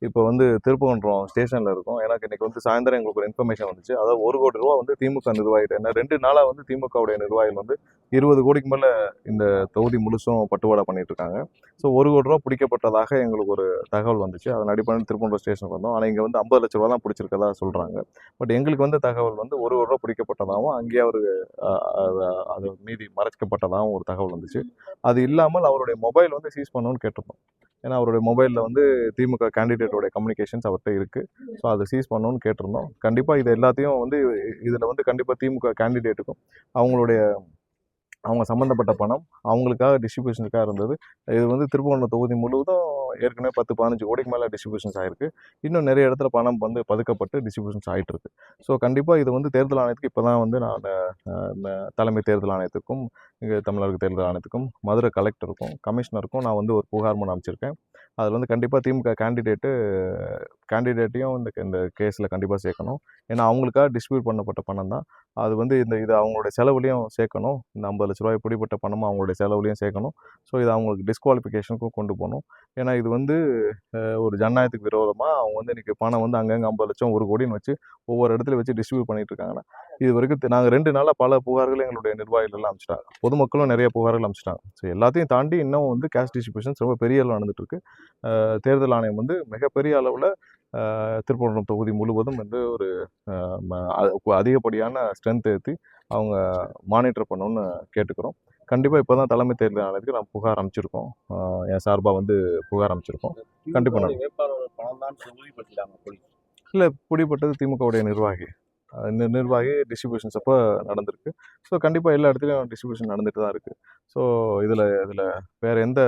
இப்போ வந்து திருப்பரங்குன்றம் ஸ்டேஷனில் இருக்கோம். எனக்கு இன்னைக்கு வந்து சாயந்தரம் எங்களுக்கு ஒரு இன்ஃபர்மேஷன் வந்துச்சு. அதாவது ரூ. 1,00,00,000 வந்து திமுக நிர்வாகிகிட்ட, ஏன்னா 2 நாளா வந்து திமுகவுடைய நிர்வாகிகள் வந்து 20 கோடிக்கு மேல இந்த தொகுதி முழுசும் பட்டுவாடா பண்ணிட்டு இருக்காங்க. ஸோ ரூ. 1,00,00,000 பிடிக்கப்பட்டதாக எங்களுக்கு ஒரு தகவல் வந்துச்சு. அதன் அடிப்படையில் திருப்பரங்குன்றம் ஸ்டேஷனுக்கு வந்தோம். ஆனால் இங்கே வந்து ரூ. 50,00,000 தான் பிடிச்சிருக்கதா சொல்றாங்க. பட் எங்களுக்கு வந்து தகவல் வந்து ரூ. 1,00,00,000 பிடிக்கப்பட்டதாகவும், அங்கேயே அவரு அது மீதி மறைக்கப்பட்டதாகவும் ஒரு தகவல் வந்துச்சு. அது இல்லாமல் அவருடைய மொபைல் வந்து சீஸ் பண்ணணும்னு கேட்டிருந்தோம். ஏன்னா அவருடைய மொபைலில் வந்து திமுக கேண்டிடேட்டோட கம்யூனிகேஷன்ஸ் அவர்கிட்ட இருக்குது. ஸோ அதை சீஸ் பண்ணணும்னு கேட்டிருந்தோம். கண்டிப்பாக இது எல்லாத்தையும் வந்து இதில் வந்து கண்டிப்பாக திமுக கேண்டிடேட்டுக்கும் அவங்களுடைய அவங்க சம்மந்தப்பட்ட பணம் அவங்களுக்காக டிஸ்ட்ரிபியூஷனுக்காக இருந்தது. இது வந்து திருப்பரங்குன்றம் தொகுதி முழுவதும் ஏற்கனவே 10-15 கோடிக்கு மேலே டிஸ்ட்ரிபியூஷன்ஸ் ஆயிருக்கு. இன்னும் நிறைய இடத்துல பணம் வந்து பதுக்கப்பட்டு டிஸ்ட்ரிபியூஷன்ஸ் ஆகிட்டு இருக்கு. ஸோ கண்டிப்பாக இது வந்து தேர்தல் ஆணையத்துக்கு இப்போ தான் வந்து நான் தலைமை தேர்தல் ஆணையத்துக்கும், இங்கே தமிழக தேர்தல் ஆணையத்துக்கும், மதுரை கலெக்டருக்கும், கமிஷனருக்கும் நான் வந்து ஒரு புகார் மனு அனுப்பிச்சிருக்கேன். அதில் வந்து கண்டிப்பாக திமுக கேண்டிடேட்டையும் இந்த கேஸில் கண்டிப்பாக சேர்க்கணும். ஏன்னா அவங்களுக்காக டிஸ்ட்ரிபியூட் பண்ணப்பட்ட பணம் தான். அது வந்து இது அவங்களுடைய செலவுலையும் சேர்க்கணும். இந்த ரூ. 50,00,000 எப்படிப்பட்ட பணமும் அவங்களுடைய செலவுலையும் சேர்க்கணும். ஸோ இது அவங்களுக்கு டிஸ்குவாலிஃபிகேஷனுக்கும் கொண்டு போகணும். ஏன்னா இது வந்து ஒரு ஜனநாயகத்துக்கு விரோதமாக அவங்க வந்து இன்றைக்கி பணம் வந்து அங்கங்கே 50,00,000 1 கோடின்னு வச்சு ஒவ்வொரு இடத்துல வச்சு டிஸ்ட்ரிபியூட் பண்ணிட்டு இருக்காங்கன்னா, இது வரைக்கும் நாங்கள் 2 நாளாக பல புகார்கள் எங்களுடைய நிர்வாகிகள் அனுப்பிச்சிட்டாங்க. பொதுமக்களும் நிறைய புகார்கள் அனுப்பிச்சிட்டாங்க. ஸோ எல்லாத்தையும் தாண்டி இன்னும் வந்து கேஷ் டிஸ்ட்ரிபியூஷன்ஸ் ரொம்ப பெரிய அளவில் நடந்துட்டு இருக்கு. தேர்தல் ஆணையம் வந்து மிகப்பெரிய அளவில் திருப்பரங்குன்றம் தொகுதி முழுவதும் வந்து ஒரு அதிகப்படியான ஸ்ட்ரென்த் ஏற்றி அவங்க மானிட்டர் பண்ணணும்னு கேட்டுக்கிறோம். கண்டிப்பாக இப்போ தான் தலைமை தேர்தல் ஆணையத்துக்கு நான் புகார் அனுப்பிச்சிருக்கோம். என் சார்பாக வந்து புகார் அனுப்பிச்சிருக்கோம். கண்டிப்பாக இல்லை, பிடிப்பட்டது திமுகவுடைய நிர்வாகி டிஸ்ட்ரிபியூஷன்ஸ் அப்போ நடந்திருக்கு. ஸோ கண்டிப்பாக எல்லா இடத்துலையும் டிஸ்ட்ரிபியூஷன் நடந்துட்டு தான் இருக்குது. ஸோ இதில் வேறு எந்த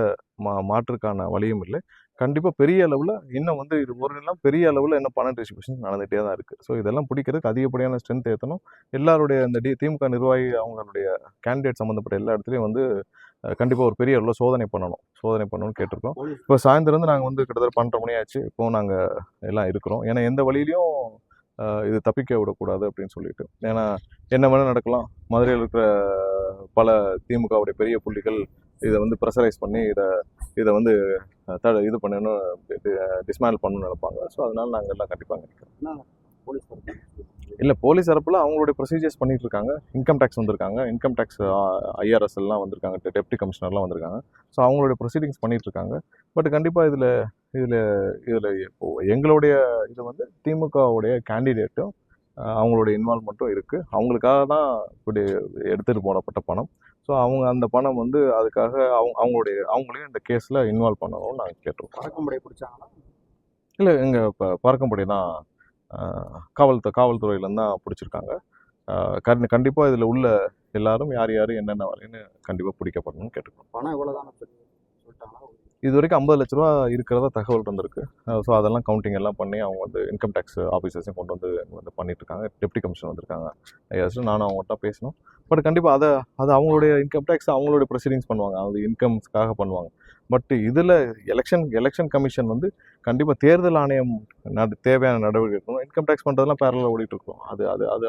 மாற்றுக்கான வழியும் இல்லை. கண்டிப்பாக பெரிய அளவில் இன்னும் வந்து இது எல்லாம் பெரிய அளவில் இன்னும் பண டிஸ்ட்ரிபியூஷன் நடந்துகிட்டே தான் இருக்குது. ஸோ இதெல்லாம் பிடிக்கிறதுக்கு அதிகப்படியான ஸ்ட்ரென்த் ஏற்றணும். எல்லாருடைய இந்த திமுக நிர்வாகி அவங்களுடைய கேண்டிடேட் சம்மந்தப்பட்ட எல்லா இடத்துலையும் வந்து கண்டிப்பாக ஒரு பெரிய அளவில் சோதனை பண்ணணும்னு கேட்டிருக்கோம். இப்போ சாயந்தரம் வந்து நாங்கள் வந்து கிட்டத்தட்ட 12:30 மணி ஆச்சு. இப்போது நாங்கள் எல்லாம் இருக்கிறோம். ஏன்னா எந்த வழியிலையும் இது தப்பிக்க விடக்கூடாது அப்படின்னு சொல்லிட்டு. ஏன்னா என்ன வேணால் நடக்கலாம். மதுரையில் இருக்கிற பல திமுகவுடைய பெரிய புள்ளிகள் இதை வந்து ப்ரெஷரைஸ் பண்ணி இதை வந்து இது பண்ணணும், டிஸ்மேல் பண்ணணும்னு நினைப்பாங்க. ஸோ அதனால நாங்கள் எல்லாம் கண்டிப்பாக நினைக்கிறோம். இல்லை, போலீஸ் தரப்பில் அவங்களுடைய ப்ரொசீஜர்ஸ் பண்ணிட்டு இருக்காங்க. இன்கம் டேக்ஸ் வந்திருக்காங்க, இன்கம் டேக்ஸ் IRS எல்லாம் வந்திருக்காங்க, டெப்டி கமிஷனர்லாம் வந்திருக்காங்க. ஸோ அவங்களுடைய ப்ரொசீடிங்ஸ் பண்ணிட்டு இருக்காங்க. பட் கண்டிப்பாக இதில் எங்களுடைய இது வந்து திமுகவுடைய கேண்டிடேட்டும் அவங்களுடைய இன்வால்மெண்ட்டும் இருக்குது. அவங்களுக்காக தான் இப்படி எடுத்துகிட்டு போடப்பட்ட பணம். ஸோ அவங்க அந்த பணம் வந்து அதுக்காக அவங்களையும் இந்த கேஸில் இன்வால்வ் பண்ணணும்னு நாங்கள் கேட்டிருக்கோம். பறக்கும்படை பிடிச்சாங்களா? இல்லை, எங்கள் இப்போ பறக்கும்படை தான் காவல்துறையிலேருந்து தான் பிடிச்சிருக்காங்க. கண்டிப்பாக இதில் உள்ள எல்லாரும் யார் என்னென்ன வரைன்னு கண்டிப்பாக பிடிக்கப்படணும்னு கேட்டுக்கோம். பணம் எவ்வளோ தான் சொல்லிட்டாங்களா? இது வரைக்கும் 50,00,000 இருக்கிறதா தகவல் இருந்திருக்கு. ஸோ அதெல்லாம் கவுண்டிங் எல்லாம் பண்ணி அவங்க வந்து இன்கம் டேக்ஸ் ஆஃபீஸர்ஸையும் கொண்டு வந்து பண்ணிட்டு இருக்காங்க. டெப்டி கமிஷனர் வந்திருக்காங்க. நானும் அவங்கள்ட்ட பேசணும். பட் கண்டிப்பாக அது அவங்களுடைய இன்கம் டேக்ஸ் அவங்களுடைய ப்ரொசீடிங்ஸ் பண்ணுவாங்க. அது இன்கம்ஸ்க்காக பண்ணுவாங்க. பட் இதில் எலெக்ஷன் கமிஷன் வந்து கண்டிப்பாக தேர்தல் ஆணையம் தேவையான நடவடிக்கை எடுக்கணும். இன்கம் டேக்ஸ் பண்ணுறதுலாம் பேரலாக ஓடிட்டு இருக்கோம். அது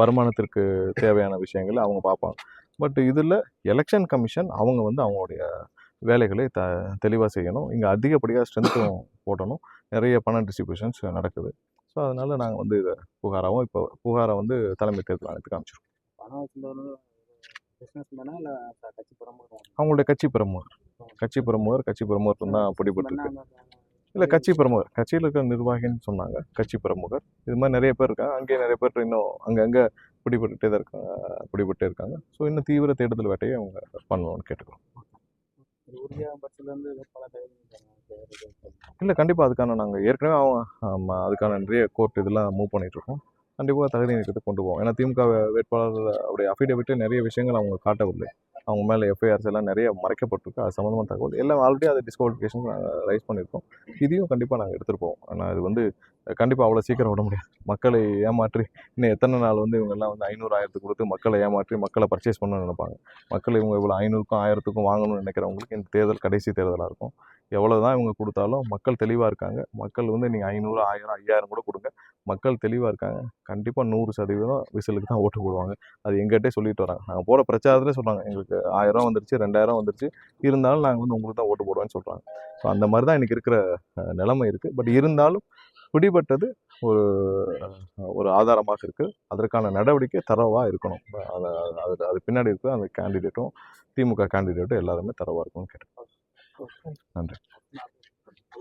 வருமானத்திற்கு தேவையான விஷயங்களை அவங்க பார்ப்பாங்க. பட் இதில் எலெக்ஷன் கமிஷன் அவங்க வந்து அவங்களுடைய வேலைகளை தெளிவாக செய்யணும். இங்கே அதிகப்படியாக ஸ்ட்ரென்த்தும் போடணும். நிறைய பண டிஸ்ட்ரிபியூஷன்ஸ் நடக்குது. ஸோ அதனால் நாங்கள் வந்து இதை புகாரை வந்து தலைமை தேர்தல் ஆணையத்துக்கு அமைச்சிருக்கோம். அவங்களுடைய கட்சி பிரமுகர் தான் பிடிபட்டிருக்கு. இல்லை, கட்சியில் இருக்கிற நிர்வாகின்னு சொன்னாங்க. கட்சி பிரமுகர் இது மாதிரி நிறைய பேர் இருக்காங்க. அங்கேயே நிறைய பேர் இன்னும் அங்கங்கே பிடிபட்டே இருக்காங்க. ஸோ இன்னும் தீவிர தேடுதல் வேட்டையை அவங்க பண்ணணும்னு கேட்டுக்கிறோம். இல்லை, கண்டிப்பாக அதுக்கான நாங்கள் ஏற்கனவே அதுக்கான நிறைய கோர்ட் இதெல்லாம் மூவ் பண்ணிகிட்ருக்கோம். கண்டிப்பாக தகுதி நீக்கத்துக்கு கொண்டு போவோம். ஏன்னா திமுக வேட்பாளர் அவருடைய அஃபிடேவிட்டு நிறைய விஷயங்கள் அவங்க காட்டவில்லை. அவங்க மேலே FIRs எல்லாம் நிறைய மறைக்கப்பட்டிருக்கு. அது சம்மந்தமான தகவல் எல்லாம் ஆல்ரெடி அதை டிஸ்குவாலிஃபிகேஷன் ரைஸ் பண்ணியிருக்கோம். இதையும் கண்டிப்பாக நாங்கள் எடுத்துகிட்டு போவோம். ஆனால் இது வந்து கண்டிப்பாக அவ்வளோ சீக்கிரம் விட முடியாது. மக்களை ஏமாற்றி இன்னும் எத்தனை நாள் வந்து இவங்கெல்லாம் வந்து 500 1000 கொடுத்து மக்களை ஏமாற்றி மக்களை பர்ச்சேஸ் பண்ணணும்னு நினைப்பாங்க. மக்கள் இவங்க இவ்வளோ 500க்கும் 1000க்கும் வாங்கணும்னு நினைக்கிறவங்களுக்கு இந்த தேர்தல் கடைசி தேர்தலாக இருக்கும். எவ்வளோ தான் இவங்க கொடுத்தாலும் மக்கள் தெளிவாக இருக்காங்க. மக்கள் வந்து நீங்கள் 500 1000 5000 கூட கொடுங்க, மக்கள் தெளிவாக இருக்காங்க. கண்டிப்பாக 100% விசிலுக்கு தான் ஓட்டு போடுவாங்க. அது எங்கிட்டே சொல்லிட்டு வராங்க. நாங்கள் போகிற பிரச்சாரத்திலே சொல்கிறாங்க, எங்களுக்கு 1000 வந்துருச்சு 2000 வந்துருச்சு, இருந்தாலும் நாங்கள் வந்து உங்களுக்கு தான் ஓட்டு போடுவேன்னு சொல்கிறாங்க. ஸோ அந்த மாதிரி தான் இன்றைக்கி இருக்கிற நிலைமை இருக்குது. பட் இருந்தாலும் பிடிபட்டது ஒரு ஒரு ஆதாரமாக இருக்குது. அதற்கான நடவடிக்கை தரோவாக இருக்கணும். அது அது அது பின்னாடி இருக்கிற அந்த கேண்டிடேட்டும் திமுக கேண்டிடேட்டும் எல்லாருமே தரோவாக இருக்கணும்னு கேட்டுக்கிறேன். நன்றி.